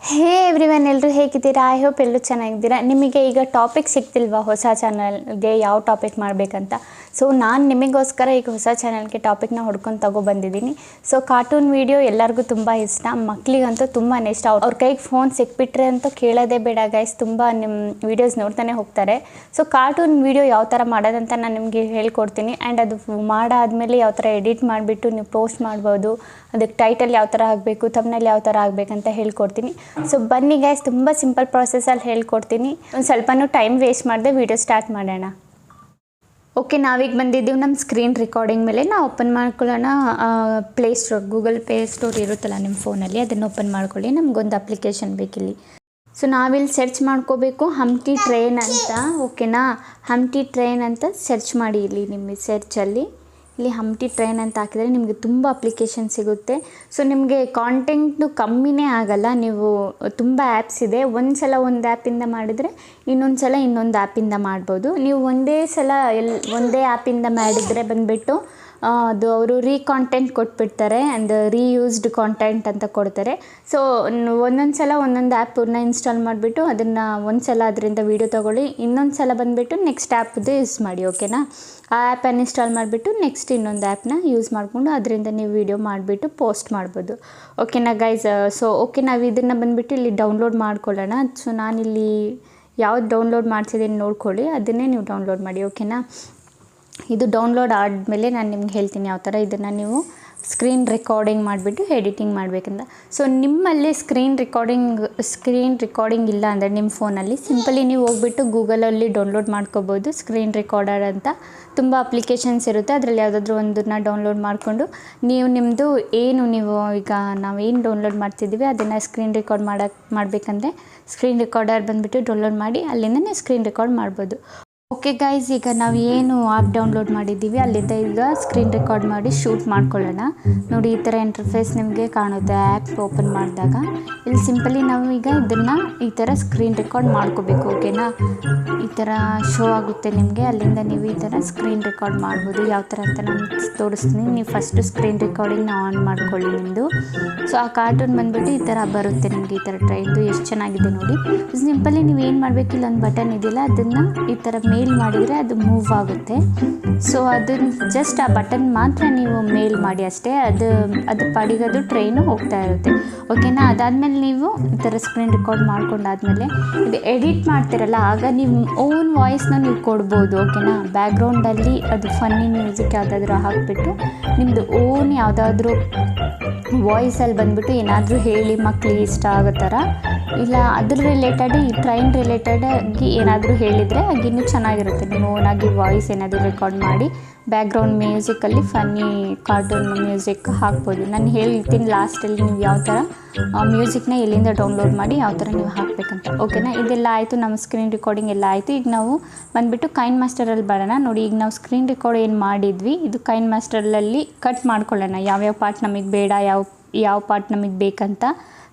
ಹೇ everyone, ಎಲ್ಲರೂ ಹೇಗಿದ್ದೀರಾ? I hope ಎಲ್ಲರೂ ಚೆನ್ನಾಗಿದ್ದೀರಾ. ನಿಮಗೆ ಈಗ ಟಾಪಿಕ್ ಸಿಗ್ತಿಲ್ವಾ ಹೊಸ ಚಾನಲ್ಗೆ ಯಾವ ಟಾಪಿಕ್ ಮಾಡಬೇಕಂತ? ಸೊ ನಾನು ನಿಮಗೋಸ್ಕರ ಈಗ ಹೊಸ ಚಾನಲ್ಗೆ ಟಾಪಿಕ್ನ ಹುಡ್ಕೊಂಡು ತಗೊಬಂದಿದ್ದೀನಿ. ಸೊ ಕಾರ್ಟೂನ್ ವೀಡಿಯೋ ಎಲ್ಲರಿಗೂ ತುಂಬ ಇಷ್ಟ, ಮಕ್ಕಳಿಗಂತೂ ತುಂಬಾ ಇಷ್ಟ. ಅವ್ರ ಕೈಗೆ ಫೋನ್ ಸಿಕ್ಬಿಟ್ರೆ ಅಂತೂ ಕೇಳೋದೇ ಬೇಡ ಗೈಸ್, ತುಂಬ ನಿಮ್ಮ ವೀಡಿಯೋಸ್ ನೋಡ್ತಾನೆ ಹೋಗ್ತಾರೆ. ಸೊ ಕಾರ್ಟೂನ್ ವೀಡಿಯೋ ಯಾವ ಥರ ಮಾಡೋದಂತ ನಾನು ನಿಮಗೆ ಹೇಳ್ಕೊಡ್ತೀನಿ. ಆ್ಯಂಡ್ ಅದು ಮಾಡಾದಮೇಲೆ ಯಾವ ಥರ ಎಡಿಟ್ ಮಾಡಿಬಿಟ್ಟು ನೀವು ಪೋಸ್ಟ್ ಮಾಡ್ಬೋದು, ಅದಕ್ಕೆ ಟೈಟಲ್ ಯಾವ ಥರ ಆಗಬೇಕು, ಥಂಬ್ನೇಲ್ ಯಾವ ಥರ ಆಗಬೇಕಂತ ಹೇಳ್ಕೊಡ್ತೀನಿ. ಸೊ ಬನ್ನಿ ಗೈಸ್, ತುಂಬ ಸಿಂಪಲ್ ಪ್ರಾಸೆಸಲ್ಲಿ ಹೇಳ್ಕೊಡ್ತೀನಿ. ಒಂದು ಸ್ವಲ್ಪನೂ ಟೈಮ್ ವೇಸ್ಟ್ ಮಾಡದೆ ವೀಡಿಯೋ ಸ್ಟಾರ್ಟ್ ಮಾಡೋಣ. ಓಕೆ, ನಾವೀಗ ಬಂದಿದ್ದೀವಿ ನಮ್ಮ ಸ್ಕ್ರೀನ್ ರೆಕಾರ್ಡಿಂಗ್ ಮೇಲೆ. ನಾವು ಓಪನ್ ಮಾಡ್ಕೊಳ್ಳೋಣ ಪ್ಲೇಸ್ಟೋರ್, ಗೂಗಲ್ ಪ್ಲೇ ಸ್ಟೋರ್ ಇರುತ್ತಲ್ಲ ನಿಮ್ಮ ಫೋನಲ್ಲಿ, ಅದನ್ನು ಓಪನ್ ಮಾಡ್ಕೊಳ್ಳಿ. ನಮಗೊಂದು ಅಪ್ಲಿಕೇಶನ್ ಬೇಕಿಲ್ಲಿ. ಸೊ ನಾವಿಲ್ಲಿ ಸರ್ಚ್ ಮಾಡ್ಕೋಬೇಕು ಹಂಪ್ಟಿ ಟ್ರೈನ್ ಅಂತ. ಓಕೆನಾ, ಹಂಪ್ಟಿ ಟ್ರೈನ್ ಅಂತ ಸರ್ಚ್ ಮಾಡಿ. ಇಲ್ಲಿ ನಿಮ್ಮ ಸರ್ಚಲ್ಲಿ ಇಲ್ಲಿ ಹಂಪ್ಟಿ ಟ್ರೈನ್ ಅಂತ ಹಾಕಿದರೆ ನಿಮಗೆ ತುಂಬ ಅಪ್ಲಿಕೇಶನ್ ಸಿಗುತ್ತೆ. ಸೊ ನಿಮಗೆ ಕಾಂಟೆಂಟು ಕಮ್ಮಿನೇ ಆಗಲ್ಲ. ನೀವು ತುಂಬ ಆ್ಯಪ್ಸ್ ಇದೆ, ಒಂದು ಸಲ ಒಂದು ಆ್ಯಪಿಂದ ಮಾಡಿದರೆ ಇನ್ನೊಂದು ಸಲ ಇನ್ನೊಂದು ಆ್ಯಪಿಂದ ಮಾಡ್ಬೋದು. ನೀವು ಒಂದೇ ಸಲ ಒಂದೇ ಆ್ಯಪಿಂದ ಮಾಡಿದರೆ ಬಂದುಬಿಟ್ಟು ಅದು ಅವರು ರೀಕಾಂಟೆಂಟ್ ಕೊಟ್ಬಿಡ್ತಾರೆ, ಆ್ಯಂಡ್ ರೀಯೂಸ್ಡ್ ಕಾಂಟೆಂಟ್ ಅಂತ ಕೊಡ್ತಾರೆ. ಸೊ ಒಂದೊಂದು ಸಲ ಒಂದೊಂದು ಆ್ಯಪನ್ನ ಇನ್ಸ್ಟಾಲ್ ಮಾಡಿಬಿಟ್ಟು ಅದನ್ನು ಒಂದು ಸಲ ಅದರಿಂದ ವೀಡಿಯೋ ತೊಗೊಳ್ಳಿ, ಇನ್ನೊಂದು ಸಲ ಬಂದುಬಿಟ್ಟು ನೆಕ್ಸ್ಟ್ ಆ್ಯಪ್ದು ಯೂಸ್ ಮಾಡಿ. ಓಕೆನಾ, ಆ ಆ್ಯಪ್ ಅನ್ಇನ್ಸ್ಟಾಲ್ ಮಾಡಿಬಿಟ್ಟು ನೆಕ್ಸ್ಟ್ ಇನ್ನೊಂದು ಆ್ಯಪ್ನ ಯೂಸ್ ಮಾಡಿಕೊಂಡು ಅದರಿಂದ ನೀವು ವೀಡಿಯೋ ಮಾಡಿಬಿಟ್ಟು ಪೋಸ್ಟ್ ಮಾಡ್ಬೋದು. ಓಕೆನಾ ಗೈಸ್? ಸೊ ಓಕೆ, ನಾವು ಇದನ್ನು ಬಂದುಬಿಟ್ಟು ಇಲ್ಲಿ ಡೌನ್ಲೋಡ್ ಮಾಡ್ಕೊಳ್ಳೋಣ. ಸೊ ನಾನಿಲ್ಲಿ ಯಾವ್ದು ಡೌನ್ಲೋಡ್ ಮಾಡ್ತಿದ್ದೀನಿ ನೋಡ್ಕೊಳ್ಳಿ, ಅದನ್ನೇ ನೀವು ಡೌನ್ಲೋಡ್ ಮಾಡಿ. ಓಕೆನಾ, ಇದು ಡೌನ್ಲೋಡ್ ಆದಮೇಲೆ ನಾನು ನಿಮ್ಗೆ ಹೇಳ್ತೀನಿ ಯಾವ ಥರ ಇದನ್ನು ನೀವು ಸ್ಕ್ರೀನ್ ರೆಕಾರ್ಡಿಂಗ್ ಮಾಡಿಬಿಟ್ಟು ಎಡಿಟಿಂಗ್ ಮಾಡಬೇಕಂತ. ಸೊ ನಿಮ್ಮಲ್ಲಿ ಸ್ಕ್ರೀನ್ ರೆಕಾರ್ಡಿಂಗ್ ಇಲ್ಲ ಅಂದರೆ ನಿಮ್ಮ ಫೋನಲ್ಲಿ ಸಿಂಪಲಿ ನೀವು ಹೋಗ್ಬಿಟ್ಟು ಗೂಗಲಲ್ಲಿ ಡೌನ್ಲೋಡ್ ಮಾಡ್ಕೋಬೋದು ಸ್ಕ್ರೀನ್ ರೆಕಾರ್ಡರ್ ಅಂತ. ತುಂಬ ಅಪ್ಲಿಕೇಶನ್ಸ್ ಇರುತ್ತೆ, ಅದರಲ್ಲಿ ಯಾವುದಾದ್ರೂ ಒಂದನ್ನು ಡೌನ್ಲೋಡ್ ಮಾಡಿಕೊಂಡು ನೀವು ನಿಮ್ಮದು ನೀವು ಈಗ ನಾವೇನು ಡೌನ್ಲೋಡ್ ಮಾಡ್ತಿದ್ದೀವಿ ಅದನ್ನು ಸ್ಕ್ರೀನ್ ರೆಕಾರ್ಡ್ ಮಾಡಬೇಕಂದ್ರೆ ಸ್ಕ್ರೀನ್ ರೆಕಾರ್ಡರ್ ಬಂದುಬಿಟ್ಟು ಡೌನ್ಲೋಡ್ ಮಾಡಿ ಅಲ್ಲಿಂದ ನೀವು ಸ್ಕ್ರೀನ್ ರೆಕಾರ್ಡ್ ಮಾಡ್ಬೋದು. ಓಕೆ ಗೈಸ್, ಈಗ ನಾವು ಏನು ಆ್ಯಪ್ ಡೌನ್ಲೋಡ್ ಮಾಡಿದ್ದೀವಿ ಅಲ್ಲಿಂದ ಈಗ ಸ್ಕ್ರೀನ್ ರೆಕಾರ್ಡ್ ಮಾಡಿ ಶೂಟ್ ಮಾಡ್ಕೊಳ್ಳೋಣ. ನೋಡಿ, ಈ ಥರ ಇಂಟರ್ಫೇಸ್ ನಿಮಗೆ ಕಾಣುತ್ತೆ ಆ್ಯಪ್ ಓಪನ್ ಮಾಡಿದಾಗ. ಇಲ್ಲಿ ಸಿಂಪಲಿ ನಾವು ಈಗ ಇದನ್ನು ಈ ಥರ ಸ್ಕ್ರೀನ್ ರೆಕಾರ್ಡ್ ಮಾಡ್ಕೋಬೇಕು. ಓಕೆನಾ, ಈ ಥರ ಶೋ ಆಗುತ್ತೆ ನಿಮಗೆ, ಅಲ್ಲಿಂದ ನೀವು ಈ ಥರ ಸ್ಕ್ರೀನ್ ರೆಕಾರ್ಡ್ ಮಾಡ್ಬೋದು. ಯಾವ ಥರ ಅಂತ ನಾನು ತೋರಿಸ್ತೀನಿ. ನೀವು ಫಸ್ಟು ಸ್ಕ್ರೀನ್ ರೆಕಾರ್ಡಿಂಗ್ನ ಆನ್ ಮಾಡ್ಕೊಳ್ಳಿ ನಿಮ್ಮದು. ಸೊ ಆ ಕಾರ್ಟೂನ್ ಬಂದುಬಿಟ್ಟು ಈ ಥರ ಬರುತ್ತೆ ನಿಮಗೆ, ಈ ಥರ ಟ್ರೈನ್ದು ಎಷ್ಟು ಚೆನ್ನಾಗಿದೆ ನೋಡಿ. ಸಿಂಪಲಿ ನೀವು ಏನು ಮಾಡಬೇಕು, ಇಲ್ಲೊಂದು ಬಟನ್ ಇದೆಯಲ್ಲ ಅದನ್ನು ಈ ಥರ ಮೇಲ್ ಮಾಡಿದರೆ ಅದು ಮೂವ್ ಆಗುತ್ತೆ. ಸೊ ಅದನ್ನು ಜಸ್ಟ್ ಆ ಬಟನ್ ಮಾತ್ರ ನೀವು ಮೇಲ್ ಮಾಡಿ ಅಷ್ಟೇ, ಅದು ಪಾಡಿಗದು ಟ್ರೈನು ಹೋಗ್ತಾ ಇರುತ್ತೆ. ಓಕೆನಾ, ಅದಾದಮೇಲೆ ನೀವು ಈ ಥರ ಸ್ಕ್ರೀನ್ ರೆಕಾರ್ಡ್ ಮಾಡ್ಕೊಂಡಾದ್ಮೇಲೆ ಇದು ಎಡಿಟ್ ಮಾಡ್ತಿರಲ್ಲ, ಆಗ ನೀವು ಓನ್ ವಾಯ್ಸ್ನ ನೀವು ಕೊಡ್ಬೋದು. ಓಕೆನಾ, ಬ್ಯಾಕ್ಗ್ರೌಂಡಲ್ಲಿ ಅದು ಫನ್ನಿ ಮ್ಯೂಸಿಕ್ ಯಾವುದಾದ್ರೂ ಹಾಕಿಬಿಟ್ಟು ನಿಮ್ಮದು ಓನ್ ಯಾವುದಾದ್ರೂ ವಾಯ್ಸಲ್ಲಿ ಬಂದುಬಿಟ್ಟು ಏನಾದರೂ ಹೇಳಿ ಮಕ್ಕಳಿಗೆ ಇಷ್ಟ ಆಗೋ ಥರ, ಇಲ್ಲ ಅದ್ರ ರಿಲೇಟೆಡ್ ಈ ಟ್ರೈನ್ ರಿಲೇಟೆಡಾಗಿ ಏನಾದರೂ ಹೇಳಿದರೆ ಆಗ ಇನ್ನೂ ಚೆನ್ನಾಗಿರುತ್ತೆ. ನೀವು ಓನಾಗಿ ವಾಯ್ಸ್ ಏನಾದರೂ ರೆಕಾರ್ಡ್ ಮಾಡಿ background musically funny cartoon music ಹಾಕ್ಬೋದು. ನಾನು ಹೇಳ್ತೀನಿ ಲಾಸ್ಟಲ್ಲಿ ನೀವು ಯಾವ ಥರ ಮ್ಯೂಸಿಕ್ನ ಎಲ್ಲಿಂದ ಡೌನ್ಲೋಡ್ ಮಾಡಿ ಯಾವ ಥರ ನೀವು ಹಾಕಬೇಕಂತ. ಓಕೆನಾ, ಇದೆಲ್ಲ ಆಯಿತು, ನಮ್ಮ ಸ್ಕ್ರೀನ್ ರೆಕಾರ್ಡಿಂಗ್ ಎಲ್ಲ ಆಯಿತು. ಈಗ ನಾವು ಬಂದುಬಿಟ್ಟು ಕೈನ್ ಮಾಸ್ಟರಲ್ಲಿ ಬರೋಣ. ನೋಡಿ, ಈಗ ನಾವು ಸ್ಕ್ರೀನ್ ರೆಕಾರ್ಡ್ ಏನು ಮಾಡಿದ್ವಿ ಇದು ಕೈನ್ ಮಾಸ್ಟರಲ್ಲಿ ಕಟ್ ಮಾಡ್ಕೊಳ್ಳೋಣ, ಯಾವ್ಯಾವ ಪಾರ್ಟ್ ನಮಗೆ ಬೇಡ, ಯಾವ ಪಾರ್ಟ್ ನಮಗೆ ಬೇಕಂತ.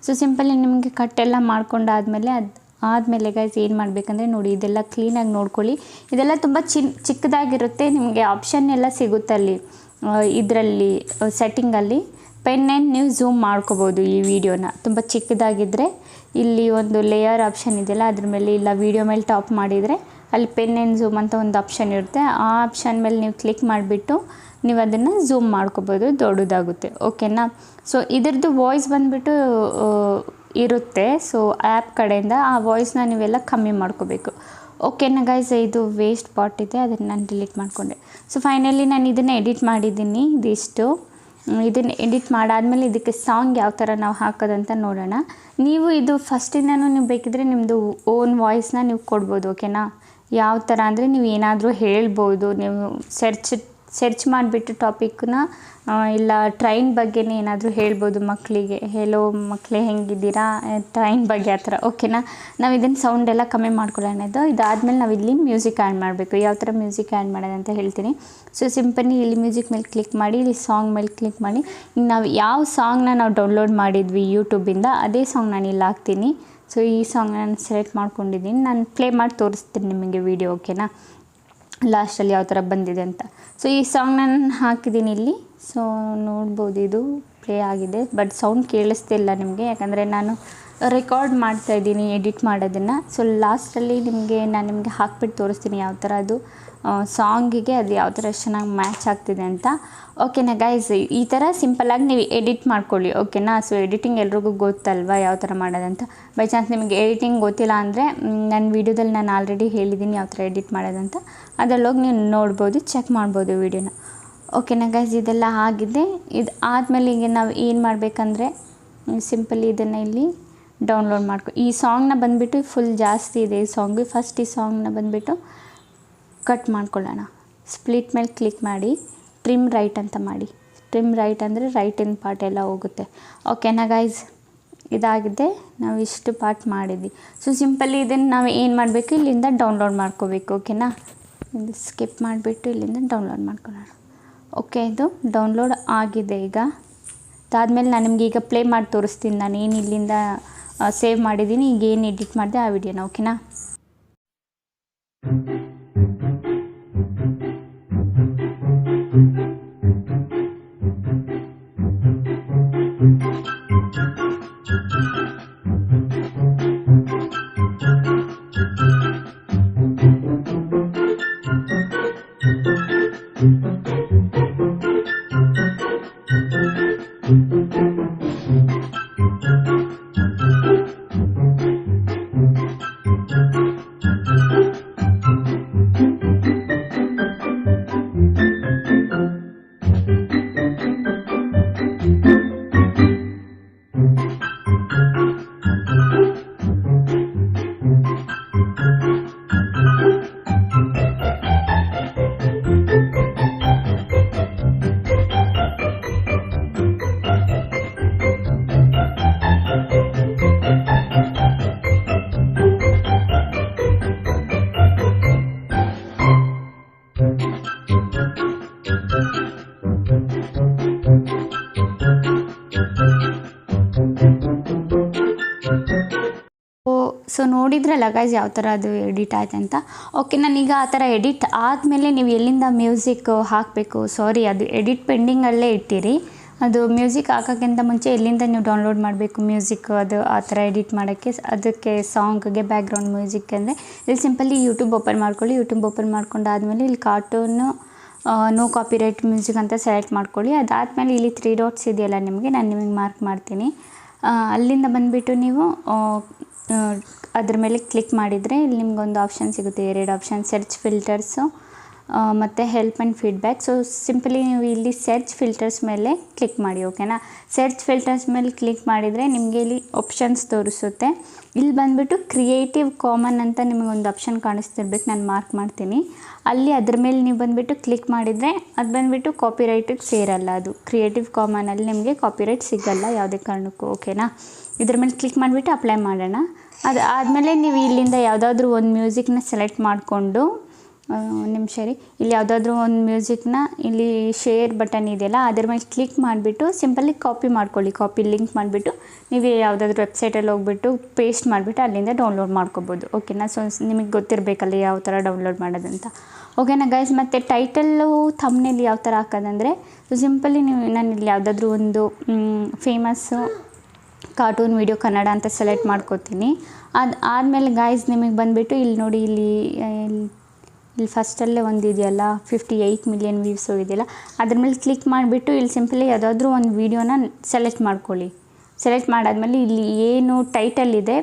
ಸೊ ಸಿಂಪಲಿ ನಿಮಗೆ ಕಟ್ ಎಲ್ಲ ಮಾಡ್ಕೊಂಡಾದ್ಮೇಲೆ ಆದಮೇಲೆ ಗೈಸ್ ಏನು ಮಾಡಬೇಕಂದ್ರೆ ನೋಡಿ, ಇದೆಲ್ಲ ಕ್ಲೀನಾಗಿ ನೋಡ್ಕೊಳ್ಳಿ. ಇದೆಲ್ಲ ತುಂಬ ಚಿಕ್ಕದಾಗಿರುತ್ತೆ, ನಿಮಗೆ ಆಪ್ಷನ್ ಎಲ್ಲ ಸಿಗುತ್ತೆ ಅಲ್ಲಿ ಇದರಲ್ಲಿ ಸೆಟ್ಟಿಂಗಲ್ಲಿ. ಪೆನ್ನೇನು ನೀವು ಝೂಮ್ ಮಾಡ್ಕೋಬೋದು ಈ ವಿಡಿಯೋನ. ತುಂಬ ಚಿಕ್ಕದಾಗಿದ್ದರೆ ಇಲ್ಲಿ ಒಂದು ಲೇಯರ್ ಆಪ್ಷನ್ ಇದೆಯಲ್ಲ ಅದ್ರ ಮೇಲೆ, ಇಲ್ಲ ವೀಡಿಯೋ ಮೇಲೆ ಟಾಪ್ ಮಾಡಿದರೆ ಅಲ್ಲಿ ಪೆನ್ನೇನು ಝೂಮ್ ಅಂತ ಒಂದು ಆಪ್ಷನ್ ಇರುತ್ತೆ. ಆ ಆಪ್ಷನ್ ಮೇಲೆ ನೀವು ಕ್ಲಿಕ್ ಮಾಡಿಬಿಟ್ಟು ನೀವು ಅದನ್ನು ಝೂಮ್ ಮಾಡ್ಕೋಬೋದು, ದೊಡ್ಡದಾಗುತ್ತೆ. ಓಕೆನಾ, ಸೊ ಇದ್ರದ್ದು ವಾಯ್ಸ್ ಬಂದುಬಿಟ್ಟು ಇರುತ್ತೆ. ಸೊ ಆ್ಯಪ್ ಕಡೆಯಿಂದ ಆ ವಾಯ್ಸ್ನ ನೀವೆಲ್ಲ ಕಮ್ಮಿ ಮಾಡ್ಕೋಬೇಕು. ಓಕೆನಾ ಗೈಸ್, ಇದು ವೇಸ್ಟ್ ಪಾರ್ಟ್ ಇದೆ, ಅದನ್ನು ನಾನು ಡಿಲೀಟ್ ಮಾಡಿಕೊಂಡೆ. ಸೊ ಫೈನಲಿ ನಾನು ಇದನ್ನು ಎಡಿಟ್ ಮಾಡಿದ್ದೀನಿ ಇದಿಷ್ಟು. ಇದನ್ನು ಎಡಿಟ್ ಮಾಡಾದಮೇಲೆ ಇದಕ್ಕೆ ಸಾಂಗ್ ಯಾವ ಥರ ನಾವು ಹಾಕೋದಂತ ನೋಡೋಣ. ನೀವು ಇದು ಫಸ್ಟಿಂದನೂ ನೀವು ಬೇಕಿದ್ರೆ ನಿಮ್ಮದು ಓನ್ ವಾಯ್ಸ್ನ ನೀವು ಕೊಡ್ಬೋದು. ಓಕೆನಾ, ಯಾವ ಥರ ಅಂದರೆ ನೀವು ಏನಾದರೂ ಹೇಳ್ಬೋದು, ನೀವು ಸರ್ಚ್ ಮಾಡಿಬಿಟ್ಟು ಟಾಪಿಕ್ನ, ಇಲ್ಲ ಟ್ರೈನ್ ಬಗ್ಗೆನೇ ಏನಾದರೂ ಹೇಳ್ಬೋದು ಮಕ್ಕಳಿಗೆ. ಹೆಲೋ ಮಕ್ಕಳೇ ಹೆಂಗಿದ್ದೀರಾ, ಟ್ರೈನ್ ಬಗ್ಗೆ ಆ ಥರ. ಓಕೆನಾ, ನಾವು ಇದನ್ನು ಸೌಂಡ್ ಎಲ್ಲ ಕಮ್ಮಿ ಮಾಡ್ಕೊಳ್ಳೋಣ. ಇದಾದಮೇಲೆ ನಾವು ಇಲ್ಲಿ ಮ್ಯೂಸಿಕ್ ಆ್ಯಡ್ ಮಾಡಬೇಕು. ಯಾವ ಥರ ಮ್ಯೂಸಿಕ್ ಆ್ಯಡ್ ಮಾಡೋದಂತ ಹೇಳ್ತೀನಿ. ಸೊ ಸಿಂಪಲಿ ಇಲ್ಲಿ ಮ್ಯೂಸಿಕ್ ಮೇಲೆ ಕ್ಲಿಕ್ ಮಾಡಿ, ಇಲ್ಲಿ ಸಾಂಗ್ ಮೇಲೆ ಕ್ಲಿಕ್ ಮಾಡಿ. ಈಗ ನಾವು ಯಾವ ಸಾಂಗ್ನ ನಾವು ಡೌನ್ಲೋಡ್ ಮಾಡಿದ್ವಿ ಯೂಟ್ಯೂಬಿಂದ ಅದೇ ಸಾಂಗ್ ನಾನು ಇಲ್ಲಿ ಹಾಕ್ತೀನಿ. ಸೊ ಈ ಸಾಂಗ್ ನಾನು ಸೆಲೆಕ್ಟ್ ಮಾಡ್ಕೊಂಡಿದ್ದೀನಿ, ನಾನು ಪ್ಲೇ ಮಾಡಿ ತೋರಿಸ್ತೀನಿ ನಿಮಗೆ ವಿಡಿಯೋ. ಓಕೆನಾ, ಲಾಸ್ಟಲ್ಲಿ ಯಾವ ಥರ ಬಂದಿದೆ ಅಂತ. ಸೊ ಈ ಸಾಂಗ್ ನಾನು ಹಾಕಿದ್ದೀನಿ ಇಲ್ಲಿ. ಸೊ ನೋಡ್ಬೋದು ಇದು ಪ್ಲೇ ಆಗಿದೆ, ಬಟ್ ಸೌಂಡ್ ಕೇಳಿಸ್ತಿಲ್ಲ ನಿಮಗೆ, ಯಾಕಂದರೆ ನಾನು ರೆಕಾರ್ಡ್ ಮಾಡ್ತಾಯಿದ್ದೀನಿ ಎಡಿಟ್ ಮಾಡೋದನ್ನು. ಸೊ ಲಾಸ್ಟಲ್ಲಿ ನಾನು ನಿಮಗೆ ಹಾಕ್ಬಿಟ್ಟು ತೋರಿಸ್ತೀನಿ ಯಾವ ಥರ ಅದು ಸಾಂಗಿಗೆ ಅದು ಯಾವ ಥರ ಚೆನ್ನಾಗಿ ಮ್ಯಾಚ್ ಆಗ್ತಿದೆ ಅಂತ. ಓಕೆನಾ ಗೈಸ್, ಈ ಥರ ಸಿಂಪಲ್ಲಾಗಿ ನೀವು ಎಡಿಟ್ ಮಾಡ್ಕೊಳ್ಳಿ. ಓಕೆನಾ. ಸೊ ಎಡಿಟಿಂಗ್ ಎಲ್ರಿಗೂ ಗೊತ್ತಲ್ವ ಯಾವ ಥರ ಮಾಡೋದಂತ. ಬೈ ಚಾನ್ಸ್ ನಿಮಗೆ ಎಡಿಟಿಂಗ್ ಗೊತ್ತಿಲ್ಲ ಅಂದರೆ ನನ್ನ ವೀಡಿಯೋದಲ್ಲಿ ನಾನು ಆಲ್ರೆಡಿ ಹೇಳಿದ್ದೀನಿ ಯಾವ ಥರ ಎಡಿಟ್ ಮಾಡೋದಂತ. ಅದರಲ್ಲೋಗಿ ನೀವು ನೋಡ್ಬೋದು, ಚೆಕ್ ಮಾಡ್ಬೋದು ವೀಡಿಯೋನ. ಓಕೆನಾ ಗೈಸ್, ಇದೆಲ್ಲ ಆಗಿದೆ. ಇದು ಆದಮೇಲೆ ಈಗ ನಾವು ಏನು ಮಾಡಬೇಕಂದ್ರೆ ಸಿಂಪಲಿ ಇದನ್ನು ಇಲ್ಲಿ ಡೌನ್ಲೋಡ್ ಮಾಡ್ಕೊ. ಈ ಸಾಂಗ್ನ ಬಂದುಬಿಟ್ಟು ಫುಲ್ ಜಾಸ್ತಿ ಇದೆ ಈ ಸಾಂಗು. ಫಸ್ಟ್ ಈ ಸಾಂಗ್ನ ಬಂದುಬಿಟ್ಟು ಕಟ್ ಮಾಡ್ಕೊಳ್ಳೋಣ. ಸ್ಪ್ಲಿಟ್ ಮೇಲೆ ಕ್ಲಿಕ್ ಮಾಡಿ ಟ್ರಿಮ್ ರೈಟ್ ಅಂತ ಮಾಡಿ. ಟ್ರಿಮ್ ರೈಟ್ ಅಂದರೆ ರೈಟಿನ ಪಾರ್ಟ್ ಎಲ್ಲ ಹೋಗುತ್ತೆ. ಓಕೆನಾ ಗೈಸ್, ಇದಾಗಿದೆ. ನಾವು ಇಷ್ಟು ಪಾರ್ಟ್ ಮಾಡಿದ್ವಿ. ಸೊ ಸಿಂಪಲಿ ಇದನ್ನು ನಾವು ಏನು ಮಾಡಬೇಕು, ಇಲ್ಲಿಂದ ಡೌನ್ಲೋಡ್ ಮಾಡ್ಕೋಬೇಕು. ಓಕೆನಾ. ಇದು ಸ್ಕಿಪ್ ಮಾಡಿಬಿಟ್ಟು ಇಲ್ಲಿಂದ ಡೌನ್ಲೋಡ್ ಮಾಡ್ಕೊಳ್ಳೋಣ. ಓಕೆ, ಇದು ಡೌನ್ಲೋಡ್ ಆಗಿದೆ. ಈಗ ಅದಾದಮೇಲೆ ನಾನು ನಿಮಗೆ ಈಗ ಪ್ಲೇ ಮಾಡಿ ತೋರಿಸ್ತೀನಿ. ನಾನು ಏನು ಇಲ್ಲಿಂದ ಸೇವ್ ಮಾಡಿದ್ದೀನಿ, ಈಗ ಏನು ಎಡಿಟ್ ಮಾಡಿದೆ ಆ ವಿಡಿಯೋನ. ಓಕೆನಾ. ಸೊ ನೋಡಿದ್ರಲ್ಲ ಗೈಸ್ ಯಾವ ಥರ ಅದು ಎಡಿಟ್ ಆಯ್ತು ಅಂತ. ಓಕೆ, ನಾನೀಗ ಆ ಥರ ಎಡಿಟ್ ಆದಮೇಲೆ ನೀವು ಎಲ್ಲಿಂದ ಮ್ಯೂಸಿಕ್ ಹಾಕಬೇಕು, ಸಾರಿ ಅದು ಎಡಿಟ್ ಪೆಂಡಿಂಗಲ್ಲೇ ಇಟ್ಟಿರಿ. ಅದು ಮ್ಯೂಸಿಕ್ ಹಾಕೋಕ್ಕಿಂತ ಮುಂಚೆ ಎಲ್ಲಿಂದ ನೀವು ಡೌನ್ಲೋಡ್ ಮಾಡಬೇಕು ಮ್ಯೂಸಿಕ್, ಅದು ಆ ಥರ ಎಡಿಟ್ ಮಾಡೋಕ್ಕೆ. ಅದಕ್ಕೆ ಸಾಂಗ್ಗೆ ಬ್ಯಾಕ್ಗ್ರೌಂಡ್ ಮ್ಯೂಸಿಕ್ ಅಂದರೆ ಇಲ್ಲಿ ಸಿಂಪಲಿ ಯೂಟ್ಯೂಬ್ ಓಪನ್ ಮಾಡ್ಕೊಳ್ಳಿ. ಯೂಟ್ಯೂಬ್ ಓಪನ್ ಮಾಡ್ಕೊಂಡಾದ್ಮೇಲೆ ಇಲ್ಲಿ ಕಾರ್ಟೂನು ನೋ ಕಾಪಿರೈಟ್ ಮ್ಯೂಸಿಕ್ ಅಂತ ಸೆಲೆಕ್ಟ್ ಮಾಡ್ಕೊಳ್ಳಿ. ಅದಾದಮೇಲೆ ಇಲ್ಲಿ 3 ಡಾಟ್ಸ್ ಇದೆಯಲ್ಲ ನಿಮಗೆ, ನಾನು ನಿಮಗೆ ಮಾರ್ಕ್ ಮಾಡ್ತೀನಿ. ಅಲ್ಲಿಂದ ಬಂದುಬಿಟ್ಟು ನೀವು ಅದ್ರ ಮೇಲೆ ಕ್ಲಿಕ್ ಮಾಡಿದರೆ ಇಲ್ಲಿ ನಿಮ್ಗೊಂದು ಆಪ್ಷನ್ ಸಿಗುತ್ತೆ, 2 ಆಪ್ಷನ್, ಸರ್ಚ್ ಫಿಲ್ಟರ್ಸು ಮತ್ತು help and feedback. So simply ನೀವು ಇಲ್ಲಿ ಸರ್ಚ್ ಫಿಲ್ಟರ್ಸ್ ಮೇಲೆ ಕ್ಲಿಕ್ ಮಾಡಿ. ಓಕೆನಾ. ಸರ್ಚ್ ಫಿಲ್ಟರ್ಸ್ ಮೇಲೆ ಕ್ಲಿಕ್ ಮಾಡಿದರೆ ನಿಮಗೆ ಇಲ್ಲಿ ಆಪ್ಷನ್ಸ್ ತೋರಿಸುತ್ತೆ. ಇಲ್ಲಿ ಬಂದುಬಿಟ್ಟು ಕ್ರಿಯೇಟಿವ್ ಕಾಮನ್ ಅಂತ ನಿಮಗೊಂದು ಆಪ್ಷನ್ ಕಾಣಿಸ್ತಿರ್ಬೇಕು, ನಾನು ಮಾರ್ಕ್ ಮಾಡ್ತೀನಿ. ಅಲ್ಲಿ ಅದ್ರ ಮೇಲೆ ನೀವು ಬಂದುಬಿಟ್ಟು ಕ್ಲಿಕ್ ಮಾಡಿದರೆ ಅದು ಬಂದುಬಿಟ್ಟು ಕಾಪಿರೈಟಿಗೆ ಸೇರಲ್ಲ. ಅದು ಕ್ರಿಯೇಟಿವ್ ಕಾಮನಲ್ಲಿ ನಿಮಗೆ ಕಾಪಿರೈಟ್ ಸಿಗಲ್ಲ ಯಾವುದೇ ಕಾರಣಕ್ಕೂ. ಓಕೆನಾ. ಇದ್ರ ಮೇಲೆ ಕ್ಲಿಕ್ ಮಾಡಿಬಿಟ್ಟು ಅಪ್ಲೈ ಮಾಡೋಣ. ಅದು ಆದಮೇಲೆ ನೀವು ಇಲ್ಲಿಂದ ಯಾವುದಾದ್ರೂ ಒಂದು ಮ್ಯೂಸಿಕ್ನ ಸೆಲೆಕ್ಟ್ ಮಾಡಿಕೊಂಡು ನಿಮಿಷ ರೀ, ಇಲ್ಲಿ ಯಾವುದಾದ್ರೂ ಒಂದು ಮ್ಯೂಸಿಕ್ನ ಇಲ್ಲಿ ಶೇರ್ ಬಟನ್ ಇದೆಯಲ್ಲ ಅದ್ರ ಮೇಲೆ ಕ್ಲಿಕ್ ಮಾಡಿಬಿಟ್ಟು ಸಿಂಪಲಿ ಕಾಪಿ ಮಾಡ್ಕೊಳ್ಳಿ. ಕಾಪಿ ಲಿಂಕ್ ಮಾಡಿಬಿಟ್ಟು ನೀವು ಯಾವುದಾದ್ರೂ ವೆಬ್ಸೈಟಲ್ಲಿ ಹೋಗ್ಬಿಟ್ಟು ಪೇಸ್ಟ್ ಮಾಡಿಬಿಟ್ಟು ಅಲ್ಲಿಂದ ಡೌನ್ಲೋಡ್ ಮಾಡ್ಕೋಬೋದು. ಓಕೆನಾ. ಸೊ ನಿಮಗೆ ಗೊತ್ತಿರಬೇಕಲ್ಲ ಯಾವ ಥರ ಡೌನ್ಲೋಡ್ ಮಾಡೋದಂತ. ಓಕೆನಾ ಗೈಸ್. ಮತ್ತು ಟೈಟಲ್ಲು ಥಂಬ್ನೇಲ್ ಯಾವ ಥರ ಹಾಕೋದಂದರೆ ಸಿಂಪಲಿ ನೀವು ನಾನು ಇಲ್ಲಿ ಯಾವುದಾದ್ರೂ ಒಂದು ಫೇಮಸ್ಸು ಕಾರ್ಟೂನ್ ವಿಡಿಯೋ ಕನ್ನಡ ಅಂತ ಸೆಲೆಕ್ಟ್ ಮಾಡ್ಕೋತೀನಿ. ಅದು ಆದಮೇಲೆ ಗೈಸ್ ನಿಮಗೆ ಬಂದುಬಿಟ್ಟು ಇಲ್ಲಿ ನೋಡಿ, ಇಲ್ಲಿ ಫಸ್ಟಲ್ಲೇ ಒಂದು ಇದೆಯಲ್ಲ 58 ಮಿಲಿಯನ್ ವ್ಯೂಸ್ ಹೋಗಿದೆಯಲ್ಲ, ಅದ್ರ ಮೇಲೆ ಕ್ಲಿಕ್ ಮಾಡಿಬಿಟ್ಟು ಇಲ್ಲಿ ಸಿಂಪಲಿ ಯಾವುದಾದ್ರೂ ಒಂದು ವೀಡಿಯೋನ ಸೆಲೆಕ್ಟ್ ಮಾಡ್ಕೊಳ್ಳಿ. ಸೆಲೆಕ್ಟ್ ಮಾಡಾದ್ಮೇಲೆ ಇಲ್ಲಿ ಏನು ಟೈಟಲ್ ಇದೆ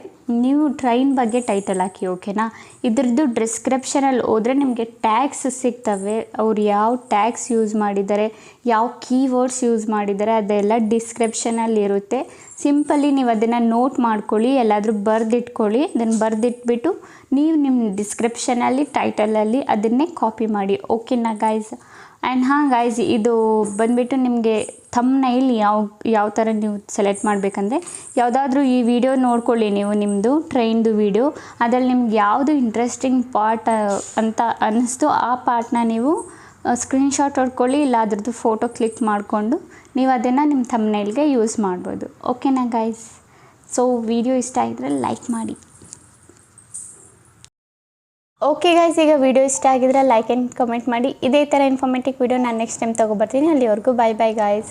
ನೀವು ಟ್ರೈನ್ ಬಗ್ಗೆ ಟೈಟಲ್ ಹಾಕಿ. ಓಕೆನಾ. ಇದ್ರದ್ದು ಡಿಸ್ಕ್ರಿಪ್ಷನಲ್ಲಿ ಹೋದರೆ ನಿಮಗೆ ಟ್ಯಾಗ್ಸ್ ಸಿಗ್ತವೆ. ಅವ್ರು ಯಾವ ಟ್ಯಾಗ್ಸ್ ಯೂಸ್ ಮಾಡಿದ್ದಾರೆ, ಯಾವ ಕೀವರ್ಡ್ಸ್ ಯೂಸ್ ಮಾಡಿದ್ದಾರೆ ಅದೆಲ್ಲ ಡಿಸ್ಕ್ರಿಪ್ಷನಲ್ಲಿ ಇರುತ್ತೆ. ಸಿಂಪಲಿ ನೀವು ಅದನ್ನು ನೋಟ್ ಮಾಡ್ಕೊಳ್ಳಿ, ಎಲ್ಲಾದರೂ ಬರೆದಿಟ್ಕೊಳ್ಳಿ. ಅದನ್ನು ಬರೆದಿಟ್ಬಿಟ್ಟು ನೀವು ನಿಮ್ಮ ಡಿಸ್ಕ್ರಿಪ್ಷನಲ್ಲಿ ಟೈಟಲಲ್ಲಿ ಅದನ್ನೇ ಕಾಪಿ ಮಾಡಿ. ಓಕೆನಾ ಗೈಸ್. ಆ್ಯಂಡ್ ಹಾಂ ಗೈಸ್, ಇದು ಬಂದುಬಿಟ್ಟು ನಿಮಗೆ ಥಂಬ್ನೈಲ್ ಯಾವ ಥರ ನೀವು ಸೆಲೆಕ್ಟ್ ಮಾಡಬೇಕಂದ್ರೆ ಯಾವುದಾದ್ರೂ ಈ ವಿಡಿಯೋ ನೋಡ್ಕೊಳ್ಳಿ ನೀವು, ನಿಮ್ಮದು ಟ್ರೈನ್ದು ವಿಡಿಯೋ. ಅದರಲ್ಲಿ ನಿಮ್ಗೆ ಯಾವುದು ಇಂಟ್ರೆಸ್ಟಿಂಗ್ ಪಾರ್ಟ್ ಅಂತ ಅನ್ನಿಸ್ತು ಆ ಪಾರ್ಟ್ನ ನೀವು ಸ್ಕ್ರೀನ್ಶಾಟ್ ಹೊಡ್ಕೊಳ್ಳಿ, ಇಲ್ಲ ಅದ್ರದ್ದು ಫೋಟೋ ಕ್ಲಿಕ್ ಮಾಡಿಕೊಂಡು ನೀವು ಅದನ್ನು ನಿಮ್ಮ ಥಂಬ್ನೈಲ್ಗೆ ಯೂಸ್ ಮಾಡ್ಬೋದು. ಓಕೆನಾ ಗೈಸ್. ಸೊ ವಿಡಿಯೋ ಇಷ್ಟ ಆಗಿದ್ರೆ ಲೈಕ್ ಮಾಡಿ. ಓಕೆ ಗೈಸ್, ಈಗ ವಿಡಿಯೋ ಇಷ್ಟ ಆಗಿದ್ರೆ ಲೈಕ್ ಆ್ಯಂಡ್ ಕಮೆಂಟ್ ಮಾಡಿ. ಇದೇ ಥರ ಇನ್ಫಾರ್ಮೇಟಿವ್ ವಿಡಿಯೋ ನಾನು ನೆಕ್ಸ್ಟ್ ಟೈಮ್ ತೊಗೊಬರ್ತೀನಿ. ಅಲ್ಲಿವರೆಗೂ ಬೈ ಬೈ ಗೈಸ್.